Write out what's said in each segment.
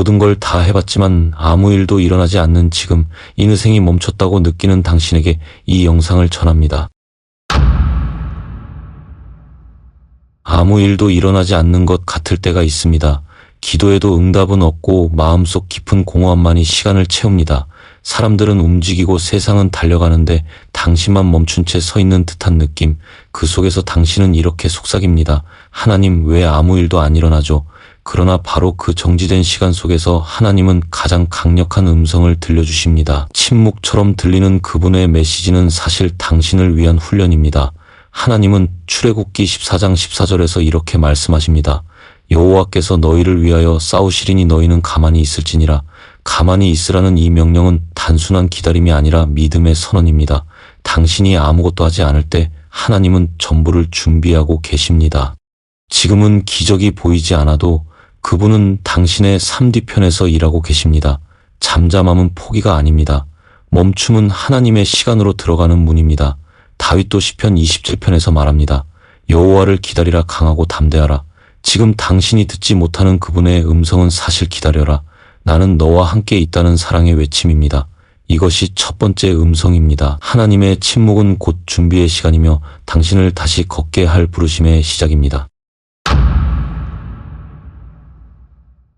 모든 걸 다 해봤지만 아무 일도 일어나지 않는 지금 인생이 멈췄다고 느끼는 당신에게 이 영상을 전합니다. 아무 일도 일어나지 않는 것 같을 때가 있습니다. 기도해도 응답은 없고 마음속 깊은 공허함만이 시간을 채웁니다. 사람들은 움직이고 세상은 달려가는데 당신만 멈춘 채 서 있는 듯한 느낌, 그 속에서 당신은 이렇게 속삭입니다. 하나님, 왜 아무 일도 안 일어나죠? 그러나 바로 그 정지된 시간 속에서 하나님은 가장 강력한 음성을 들려주십니다. 침묵처럼 들리는 그분의 메시지는 사실 당신을 위한 훈련입니다. 하나님은 출애굽기 14장 14절에서 이렇게 말씀하십니다. 여호와께서 너희를 위하여 싸우시리니 너희는 가만히 있을지니라. 가만히 있으라는 이 명령은 단순한 기다림이 아니라 믿음의 선언입니다. 당신이 아무것도 하지 않을 때 하나님은 전부를 준비하고 계십니다. 지금은 기적이 보이지 않아도 그분은 당신의 삶 뒤편에서 일하고 계십니다. 잠잠함은 포기가 아닙니다. 멈춤은 하나님의 시간으로 들어가는 문입니다. 다윗도 시편 27편에서 말합니다. 여호와를 기다리라, 강하고 담대하라. 지금 당신이 듣지 못하는 그분의 음성은 사실 기다려라. 나는 너와 함께 있다는 사랑의 외침입니다. 이것이 첫 번째 음성입니다. 하나님의 침묵은 곧 준비의 시간이며 당신을 다시 걷게 할 부르심의 시작입니다.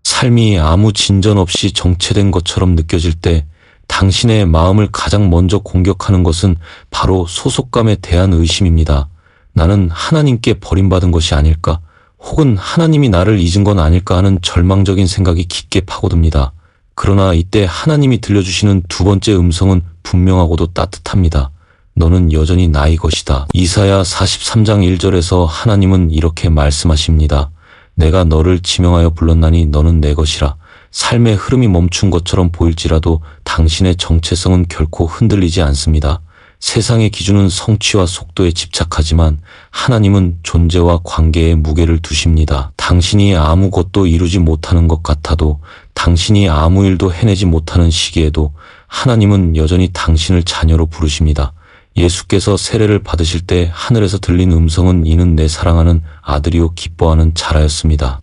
삶이 아무 진전 없이 정체된 것처럼 느껴질 때 당신의 마음을 가장 먼저 공격하는 것은 바로 소속감에 대한 의심입니다. 나는 하나님께 버림받은 것이 아닐까? 혹은 하나님이 나를 잊은 건 아닐까 하는 절망적인 생각이 깊게 파고듭니다. 그러나 이때 하나님이 들려주시는 두 번째 음성은 분명하고도 따뜻합니다. 너는 여전히 나의 것이다. 이사야 43장 1절에서 하나님은 이렇게 말씀하십니다. 내가 너를 지명하여 불렀나니 너는 내 것이라. 삶의 흐름이 멈춘 것처럼 보일지라도 당신의 정체성은 결코 흔들리지 않습니다. 세상의 기준은 성취와 속도에 집착하지만 하나님은 존재와 관계에 무게를 두십니다. 당신이 아무것도 이루지 못하는 것 같아도, 당신이 아무 일도 해내지 못하는 시기에도 하나님은 여전히 당신을 자녀로 부르십니다. 예수께서 세례를 받으실 때 하늘에서 들린 음성은 이는 내 사랑하는 아들이요 기뻐하는 자라였습니다.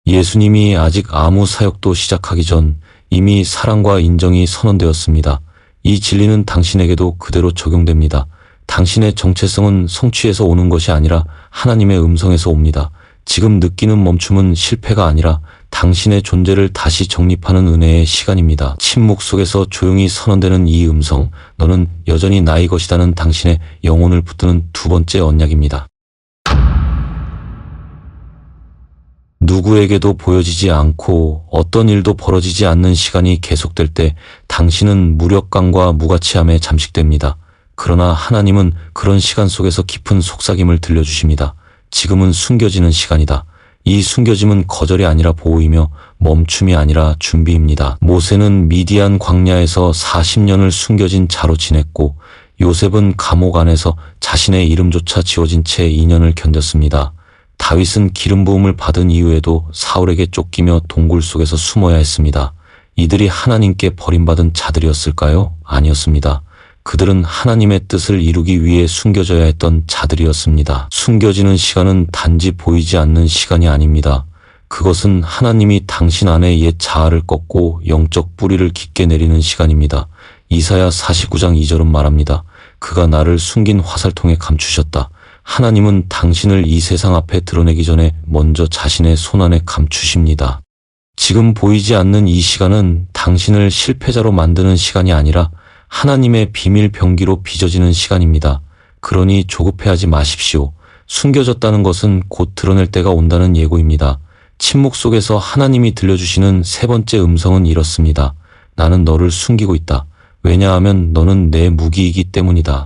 예수님이 아직 아무 사역도 시작하기 전 이미 사랑과 인정이 선언되었습니다. 이 진리는 당신에게도 그대로 적용됩니다. 당신의 정체성은 성취에서 오는 것이 아니라 하나님의 음성에서 옵니다. 지금 느끼는 멈춤은 실패가 아니라 당신의 존재를 다시 정립하는 은혜의 시간입니다. 침묵 속에서 조용히 선언되는 이 음성, 너는 여전히 나의 것이다는 당신의 영혼을 붙드는 두 번째 언약입니다. 누구에게도 보여지지 않고 어떤 일도 벌어지지 않는 시간이 계속될 때 당신은 무력감과 무가치함에 잠식됩니다. 그러나 하나님은 그런 시간 속에서 깊은 속삭임을 들려주십니다. 지금은 숨겨지는 시간이다. 이 숨겨짐은 거절이 아니라 보호이며 멈춤이 아니라 준비입니다. 모세는 미디안 광야에서 40년을 숨겨진 자로 지냈고 요셉은 감옥 안에서 자신의 이름조차 지워진 채 2년을 견뎠습니다. 다윗은 기름 부음을 받은 이후에도 사울에게 쫓기며 동굴 속에서 숨어야 했습니다. 이들이 하나님께 버림받은 자들이었을까요? 아니었습니다. 그들은 하나님의 뜻을 이루기 위해 숨겨져야 했던 자들이었습니다. 숨겨지는 시간은 단지 보이지 않는 시간이 아닙니다. 그것은 하나님이 당신 안에 옛 자아를 꺾고 영적 뿌리를 깊게 내리는 시간입니다. 이사야 49장 2절은 말합니다. 그가 나를 숨긴 화살통에 감추셨다. 하나님은 당신을 이 세상 앞에 드러내기 전에 먼저 자신의 손안에 감추십니다. 지금 보이지 않는 이 시간은 당신을 실패자로 만드는 시간이 아니라 하나님의 비밀 병기로 빚어지는 시간입니다. 그러니 조급해하지 마십시오. 숨겨졌다는 것은 곧 드러낼 때가 온다는 예고입니다. 침묵 속에서 하나님이 들려주시는 세 번째 음성은 이렇습니다. 나는 너를 숨기고 있다. 왜냐하면 너는 내 무기이기 때문이다.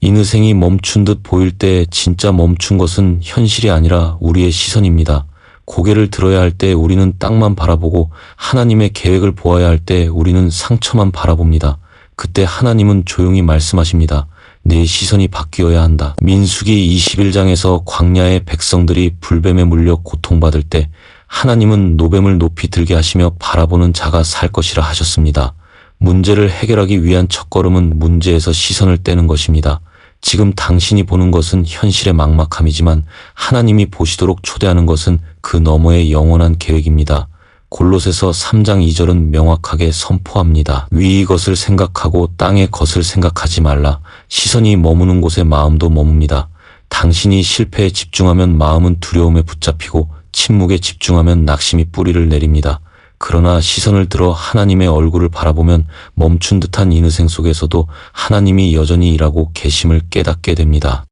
인생이 멈춘 듯 보일 때 진짜 멈춘 것은 현실이 아니라 우리의 시선입니다. 고개를 들어야 할 때 우리는 땅만 바라보고 하나님의 계획을 보아야 할 때 우리는 상처만 바라봅니다. 그때 하나님은 조용히 말씀하십니다. 내 시선이 바뀌어야 한다. 민수기 21장에서 광야의 백성들이 불뱀에 물려 고통받을 때 하나님은 노뱀을 높이 들게 하시며 바라보는 자가 살 것이라 하셨습니다. 문제를 해결하기 위한 첫걸음은 문제에서 시선을 떼는 것입니다. 지금 당신이 보는 것은 현실의 막막함이지만 하나님이 보시도록 초대하는 것은 그 너머의 영원한 계획입니다. 골로새서 3장 2절은 명확하게 선포합니다. 위의 것을 생각하고 땅의 것을 생각하지 말라. 시선이 머무는 곳에 마음도 머뭅니다. 당신이 실패에 집중하면 마음은 두려움에 붙잡히고 침묵에 집중하면 낙심이 뿌리를 내립니다. 그러나 시선을 들어 하나님의 얼굴을 바라보면 멈춘 듯한 인의생 속에서도 하나님이 여전히 일하고 계심을 깨닫게 됩니다.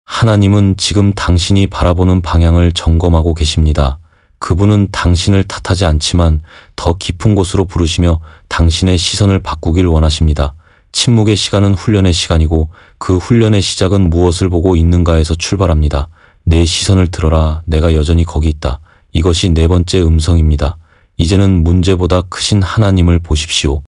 하나님은 지금 당신이 바라보는 방향을 점검하고 계십니다. 그분은 당신을 탓하지 않지만 더 깊은 곳으로 부르시며 당신의 시선을 바꾸길 원하십니다. 침묵의 시간은 훈련의 시간이고 그 훈련의 시작은 무엇을 보고 있는가에서 출발합니다. 내 시선을 들어라. 내가 여전히 거기 있다. 이것이 네 번째 음성입니다. 이제는 문제보다 크신 하나님을 보십시오.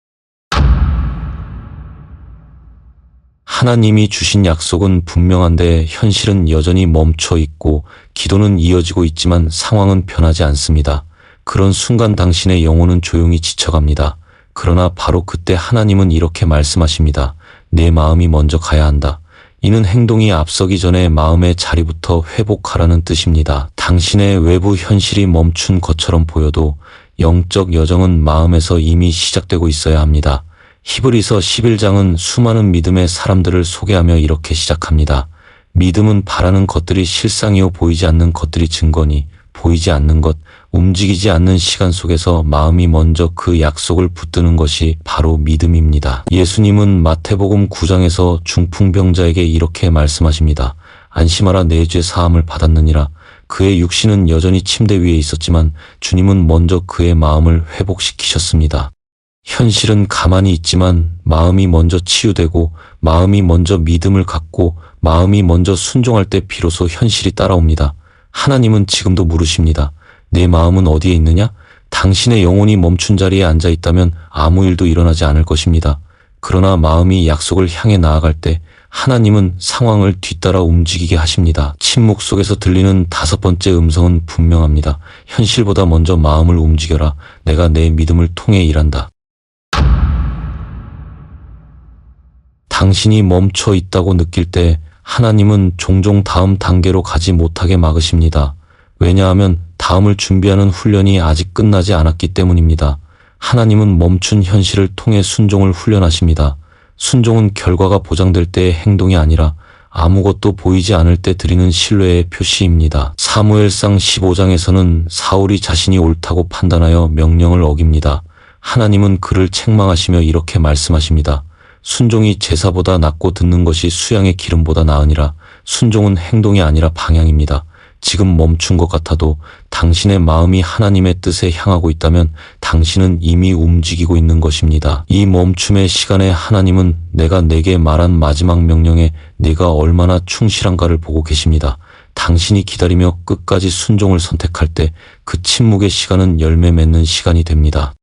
하나님이 주신 약속은 분명한데 현실은 여전히 멈춰 있고 기도는 이어지고 있지만 상황은 변하지 않습니다. 그런 순간 당신의 영혼은 조용히 지쳐갑니다. 그러나 바로 그때 하나님은 이렇게 말씀하십니다. 내 마음이 먼저 가야 한다. 이는 행동이 앞서기 전에 마음의 자리부터 회복하라는 뜻입니다. 당신의 외부 현실이 멈춘 것처럼 보여도 영적 여정은 마음에서 이미 시작되고 있어야 합니다. 히브리서 11장은 수많은 믿음의 사람들을 소개하며 이렇게 시작합니다. 믿음은 바라는 것들이 실상이요 보이지 않는 것들이 증거니 보이지 않는 것, 움직이지 않는 시간 속에서 마음이 먼저 그 약속을 붙드는 것이 바로 믿음입니다. 예수님은 마태복음 9장에서 중풍병자에게 이렇게 말씀하십니다. 안심하라 내 죄 사함을 받았느니라. 그의 육신은 여전히 침대 위에 있었지만 주님은 먼저 그의 마음을 회복시키셨습니다. 현실은 가만히 있지만 마음이 먼저 치유되고 마음이 먼저 믿음을 갖고 마음이 먼저 순종할 때 비로소 현실이 따라옵니다. 하나님은 지금도 물으십니다. 내 마음은 어디에 있느냐? 당신의 영혼이 멈춘 자리에 앉아 있다면 아무 일도 일어나지 않을 것입니다. 그러나 마음이 약속을 향해 나아갈 때 하나님은 상황을 뒤따라 움직이게 하십니다. 침묵 속에서 들리는 다섯 번째 음성은 분명합니다. 현실보다 먼저 마음을 움직여라. 내가 내 믿음을 통해 일한다. 당신이 멈춰 있다고 느낄 때 하나님은 종종 다음 단계로 가지 못하게 막으십니다. 왜냐하면 다음을 준비하는 훈련이 아직 끝나지 않았기 때문입니다. 하나님은 멈춘 현실을 통해 순종을 훈련하십니다. 순종은 결과가 보장될 때의 행동이 아니라 아무것도 보이지 않을 때 드리는 신뢰의 표시입니다. 사무엘상 15장에서는 사울이 자신이 옳다고 판단하여 명령을 어깁니다. 하나님은 그를 책망하시며 이렇게 말씀하십니다. 순종이 제사보다 낫고 듣는 것이 수양의 기름보다 나으니라. 순종은 행동이 아니라 방향입니다. 지금 멈춘 것 같아도 당신의 마음이 하나님의 뜻에 향하고 있다면 당신은 이미 움직이고 있는 것입니다. 이 멈춤의 시간에 하나님은 내가 내게 말한 마지막 명령에 네가 얼마나 충실한가를 보고 계십니다. 당신이 기다리며 끝까지 순종을 선택할 때 그 침묵의 시간은 열매 맺는 시간이 됩니다.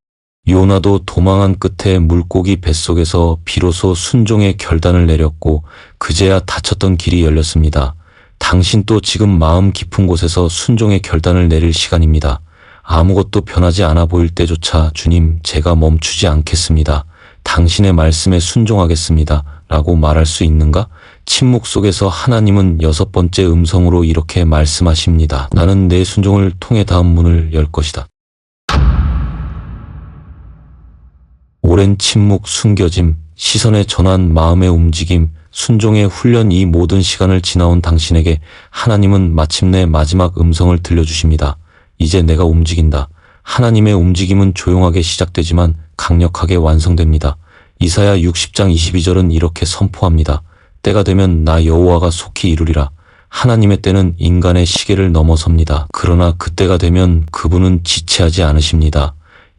요나도 도망한 끝에 물고기 뱃속에서 비로소 순종의 결단을 내렸고 그제야 닫혔던 길이 열렸습니다. 당신도 지금 마음 깊은 곳에서 순종의 결단을 내릴 시간입니다. 아무것도 변하지 않아 보일 때조차 주님, 제가 멈추지 않겠습니다. 당신의 말씀에 순종하겠습니다. 라고 말할 수 있는가? 침묵 속에서 하나님은 여섯 번째 음성으로 이렇게 말씀하십니다. 나는 내 순종을 통해 다음 문을 열 것이다. 오랜 침묵, 숨겨짐, 시선의 전환, 마음의 움직임, 순종의 훈련, 이 모든 시간을 지나온 당신에게 하나님은 마침내 마지막 음성을 들려주십니다. 이제 내가 움직인다. 하나님의 움직임은 조용하게 시작되지만 강력하게 완성됩니다. 이사야 60장 22절은 이렇게 선포합니다. 때가 되면 나 여호와가 속히 이루리라. 하나님의 때는 인간의 시계를 넘어섭니다. 그러나 그때가 되면 그분은 지체하지 않으십니다.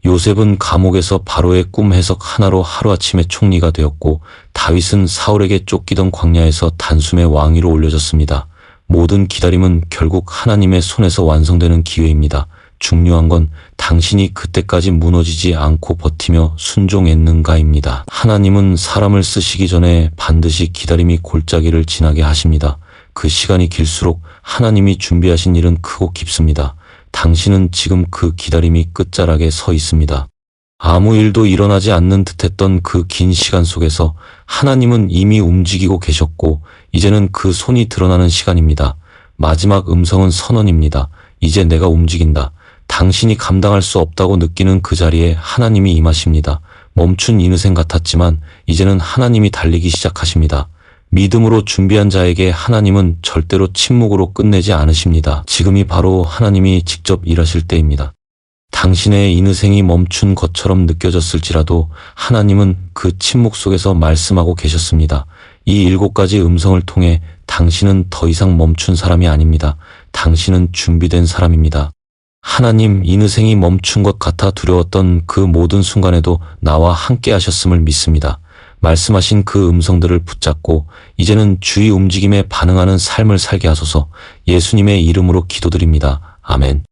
요셉은 감옥에서 바로의 꿈 해석 하나로 하루아침에 총리가 되었고 다윗은 사울에게 쫓기던 광야에서 단숨에 왕위로 올려졌습니다. 모든 기다림은 결국 하나님의 손에서 완성되는 기회입니다. 중요한 건 당신이 그때까지 무너지지 않고 버티며 순종했는가입니다. 하나님은 사람을 쓰시기 전에 반드시 기다림이 골짜기를 지나게 하십니다. 그 시간이 길수록 하나님이 준비하신 일은 크고 깊습니다. 당신은 지금 그 기다림이 끝자락에 서 있습니다. 아무 일도 일어나지 않는 듯했던 그 긴 시간 속에서 하나님은 이미 움직이고 계셨고 이제는 그 손이 드러나는 시간입니다. 마지막 음성은 선언입니다. 이제 내가 움직인다. 당신이 감당할 수 없다고 느끼는 그 자리에 하나님이 임하십니다. 멈춘 인생 같았지만 이제는 하나님이 달리기 시작하십니다. 믿음으로 준비한 자에게 하나님은 절대로 침묵으로 끝내지 않으십니다. 지금이 바로 하나님이 직접 일하실 때입니다. 당신의 인생이 멈춘 것처럼 느껴졌을지라도 하나님은 그 침묵 속에서 말씀하고 계셨습니다. 이 7가지 음성을 통해 당신은 더 이상 멈춘 사람이 아닙니다. 당신은 준비된 사람입니다. 하나님, 인생이 멈춘 것 같아 두려웠던 그 모든 순간에도 나와 함께 하셨음을 믿습니다. 말씀하신 그 음성들을 붙잡고 이제는 주의 움직임에 반응하는 삶을 살게 하소서. 예수님의 이름으로 기도드립니다. 아멘.